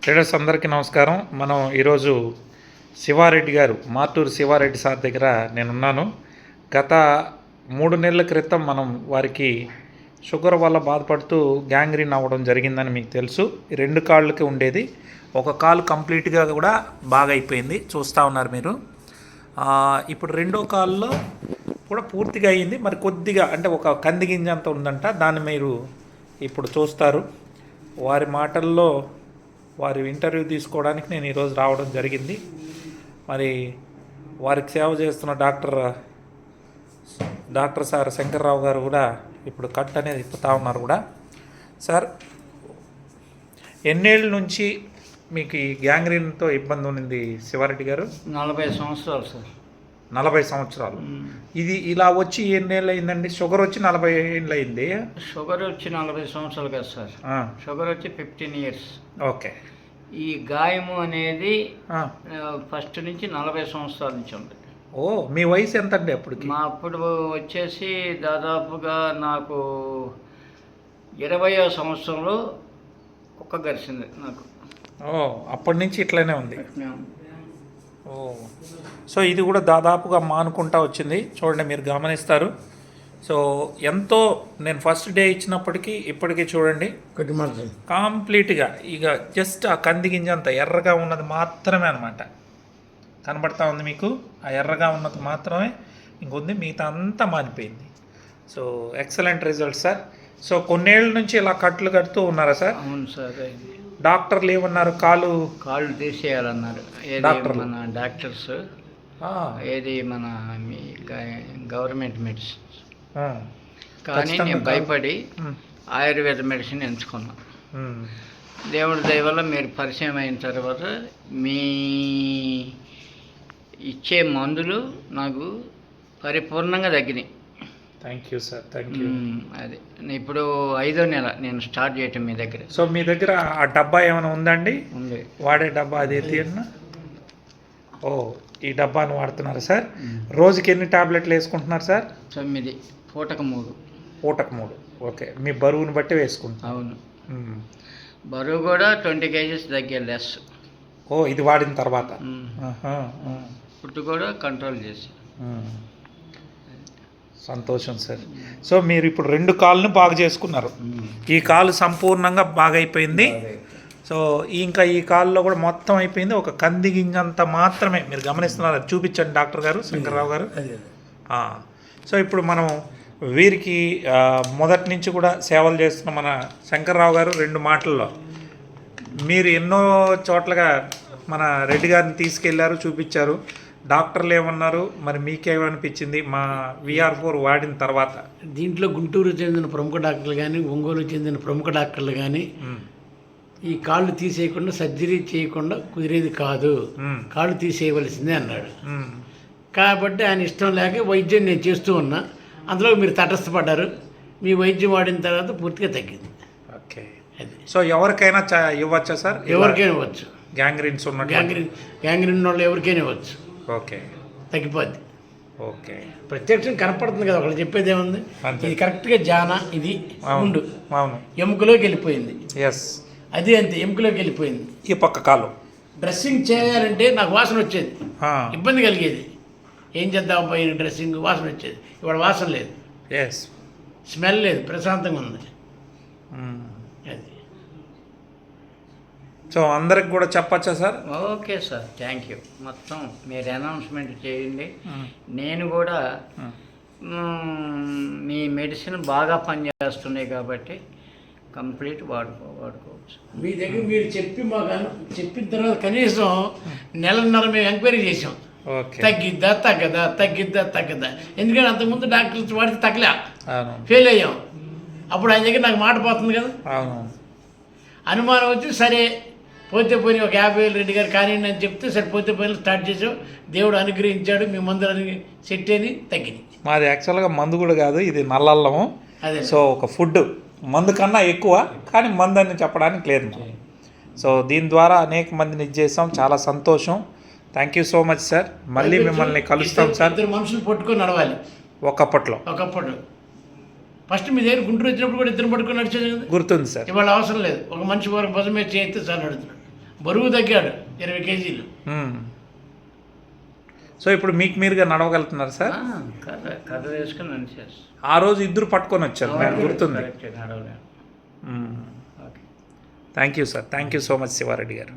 Traders అందరికీ నమస్కారం. మనం ఈరోజు శివారెడ్డి గారు, మార్టూరు శివారెడ్డి సార్ దగ్గర నేనున్నాను. గత 3 నెలల క్రితం మనం వారికి షుగర్ వల్ల బాధపడుతూ గ్యాంగ్రీన్ అవ్వడం జరిగిందని మీకు తెలుసు. 2 కాళ్ళకి ఉండేది, ఒక కాలు కంప్లీట్గా కూడా బాగా అయిపోయింది, చూస్తూ ఉన్నారు మీరు. ఇప్పుడు 2వ కాల్లో కూడా పూర్తిగా అయ్యింది, మరి కొద్దిగా అంటే ఒక కంది గింజ అంత ఉందంట. దాన్ని మీరు ఇప్పుడు చూస్తారు. వారి మాటల్లో వారి ఇంటర్వ్యూ తీసుకోవడానికి నేను ఈరోజు రావడం జరిగింది. మరి వారికి సేవ చేస్తున్న డాక్టర్ సార్ శంకర్రావు గారు కూడా ఇప్పుడు కట్ అనేది ఇప్పుతా ఉన్నారు కూడా. సార్, ఎన్నేళ్ళ నుంచి మీకు ఈ గ్యాంగ్రీన్తో ఇబ్బంది ఉన్నింది శివారెడ్డి గారు? 40 సంవత్సరాలు సార్. 40 సంవత్సరాలు. ఇది ఇలా వచ్చి ఎన్నేళ్ళు అయిందండి? షుగర్ వచ్చి 40 ఏళ్ళు అయింది. షుగర్ వచ్చి 40 సంవత్సరాలు కదా సార్. షుగర్ వచ్చి 15 ఇయర్స్. ఓకే. ఈ గాయము అనేది ఫస్ట్ నుంచి 40 సంవత్సరాల నుంచి ఉంది. ఓ, మీ వయసు ఎంత అండి అప్పటికి? మా అప్పుడు వచ్చేసి దాదాపుగా నాకు 20వ సంవత్సరంలో కుక్క గరిచింది నాకు. ఓ, అప్పటి నుంచి ఇట్లనే ఉంది. ఓ, సో ఇది కూడా దాదాపుగా మానుకుంటా వచ్చింది. చూడండి, మీరు గమనిస్తారు. సో ఎంతో నేను ఫస్ట్ డే ఇచ్చినప్పటికీ ఇప్పటికీ చూడండి కంప్లీట్గా ఇక జస్ట్ ఆ కంది గింజ అంత ఎర్రగా ఉన్నది మాత్రమే అనమాట కనబడతా ఉంది మీకు. ఆ ఎర్రగా ఉన్నది మాత్రమే ఇంకొంది, మిగతా అంతా మానిపోయింది. So excellent result sir. So కొన్నేళ్ళ నుంచి ఇలా కట్లు కడుతూ ఉన్నారా సార్? అవును సార్. డాక్టర్లు ఏమన్నారు? కాళ్ళు తీసేయాలన్నారు. మన డాక్టర్స్ ఏది మన మీ గవర్నమెంట్ మెడిసిన్. కానీ నేను భయపడి ఆయుర్వేద మెడిసిన్ ఎంచుకున్నా. దేవుడి దయ వల్ల మీరు పరిచయం అయిన తర్వాత మీ ఇచ్చే మందులు నాకు పరిపూర్ణంగా తగ్గినాయి. Thank you sir, thank you. అది ఇప్పుడు 5వ నెల నేను స్టార్ట్ చేయటం మీ దగ్గర. సో మీ దగ్గర ఆ డబ్బా ఏమైనా ఉందండి? ఉంది. వాడే డబ్బా అది తీయన్నా? ఓ, ఈ డబ్బాను వాడుతున్నారు సార్. రోజుకి ఎన్ని టాబ్లెట్లు వేసుకుంటున్నారు సార్? 9, పూటకు 3. పూటకు 3. ఓకే. మీ బరువుని బట్టి వేసుకుంటున్నారు? అవును. బరువు కూడా 20 kgs తగ్గే లెస్. ఓ, ఇది వాడిన తర్వాత ఫుడ్ కూడా కంట్రోల్ చేసి. సంతోషం సార్. సో మీరు ఇప్పుడు 2 కాళ్ళను బాగా చేసుకున్నారు. ఈ కాలు సంపూర్ణంగా బాగా అయిపోయింది. సో ఇంకా ఈ కాల్లో కూడా మొత్తం అయిపోయింది. ఒక కంది గింజంత మాత్రమే మీరు గమనిస్తున్నారు. చూపించండి డాక్టర్ గారు, శంకర్రావు గారు. సో ఇప్పుడు మనం వీరికి మొదటి నుంచి కూడా సేవలు చేస్తున్న మన శంకర్రావు గారు 2 మాటల్లో, మీరు ఎన్నో చోట్లగా మన రెడ్డి గారిని తీసుకెళ్లారు, చూపించారు. డాక్టర్లు ఏమన్నారు, మరి మీకేమనిపించింది మా VR4 వాడిన తర్వాత? దీంట్లో గుంటూరు చెందిన ప్రముఖ డాక్టర్లు కానీ, ఒంగోలు చెందిన ప్రముఖ డాక్టర్లు కానీ ఈ కాళ్ళు తీసేయకుండా సర్జరీ చేయకుండా కుదిరేది కాదు, కాళ్ళు తీసేయవలసిందే అన్నాడు. కాబట్టి ఆయన ఇష్టం లేక వైద్యం నేను చేస్తూ ఉన్నా. అందులో మీరు తటస్థపడ్డారు. మీ వైద్యం వాడిన తర్వాత పూర్తిగా తగ్గింది. ఓకే. సో ఎవరికైనా ఇవ్వచ్చా సార్? ఎవరికైనా ఇవ్వచ్చు. గ్యాంగ్రీన్స్ ఉన్న గ్యాంగ్రీన్ వాళ్ళు ఎవరికైనా ఇవ్వచ్చు. ఓకే, తగ్గిపోద్ది. ఓకే, ప్రత్యక్షం కనపడుతుంది కదా, ఒకళ్ళు చెప్పేది ఏముంది. ఇది కరెక్ట్గా జానా, ఇది ఉండు, అవును, ఎముకలోకి వెళ్ళిపోయింది. ఎస్, అది అంతే, ఎముకలోకి వెళ్ళిపోయింది. ఈ పక్క కాలు డ్రెస్సింగ్ చేయాలంటే నాకు వాసన వచ్చేది, ఇబ్బంది కలిగేది. ఏం చేద్దాం పోయిన డ్రెస్సింగ్ వాసన వచ్చేది. ఇవాళ వాసన లేదు, ఎస్, స్మెల్ లేదు, ప్రశాంతంగా ఉంది. అది సో అందరికి కూడా చెప్పచ్చా sir? Okay sir, thank you. మొత్తం మీరు అనౌన్స్మెంట్ చేయండి. నేను కూడా మీ మెడిసిన్ బాగా పనిచేస్తున్నాయి కాబట్టి కంప్లీట్ వాడుకోవచ్చు. మీ దగ్గర మీరు చెప్పి మాకు చెప్పిన తర్వాత కనీసం నెలన్నర మేము ఎంక్వైరీ చేసాం. తగ్గిద్దా తగ్గదా. ఎందుకంటే అంతకుముందు డాక్టర్స్ వాడితే తగ్గలే, ఫెయిల్ అయ్యాం. అప్పుడు ఆయన దగ్గర నాకు మాట పోతుంది కదా, అనుమానం వచ్చి సరే పోతే పోయి ఒక 50,000 రెడ్డి గారు కానీ అని చెప్తే సరే పోతే పోయి స్టార్ట్ చేసాం. దేవుడు అనుగ్రహించాడు, మీ మందులు సెట్ అయింది, తగ్గింది. మాది యాక్చువల్గా మందు కూడా కాదు, ఇది నల్లల్లము. అదే, సో ఒక ఫుడ్ మందు కన్నా ఎక్కువ, కానీ మందు అని చెప్పడానికి లేదు. సో దీని ద్వారా అనేక మందిని ఇచ్చేసాం. చాలా సంతోషం. Thank you so much sir. మళ్ళీ మిమ్మల్ని కలుస్తాం సార్. 2 మనుషులు పట్టుకొని నడవాలి ఒకప్పట్లో. ఫస్ట్ మీ దగ్గర గుంటూరు వచ్చినప్పుడు కూడా 2 పట్టుకొని నడిచేది కదా, గుర్తుంది సార్. ఇవాళ అవసరం లేదు, ఒక మనిషి వరకు భుజం మీద చేస్తే చాలు నడుతున్నాడు. బరువు తగ్గాడు 20 కేజీలు. సో ఇప్పుడు మీకు మీరుగా నడవగలుగుతున్నారు సార్? కథ వేసుకుని నడిచేస్తాను. ఆ రోజు ఇద్దరు పట్టుకొని వచ్చారు, నాకు గుర్తుంది. నడవలేను. Okay. Thank you sir, thank you so much Sivareddy గారు.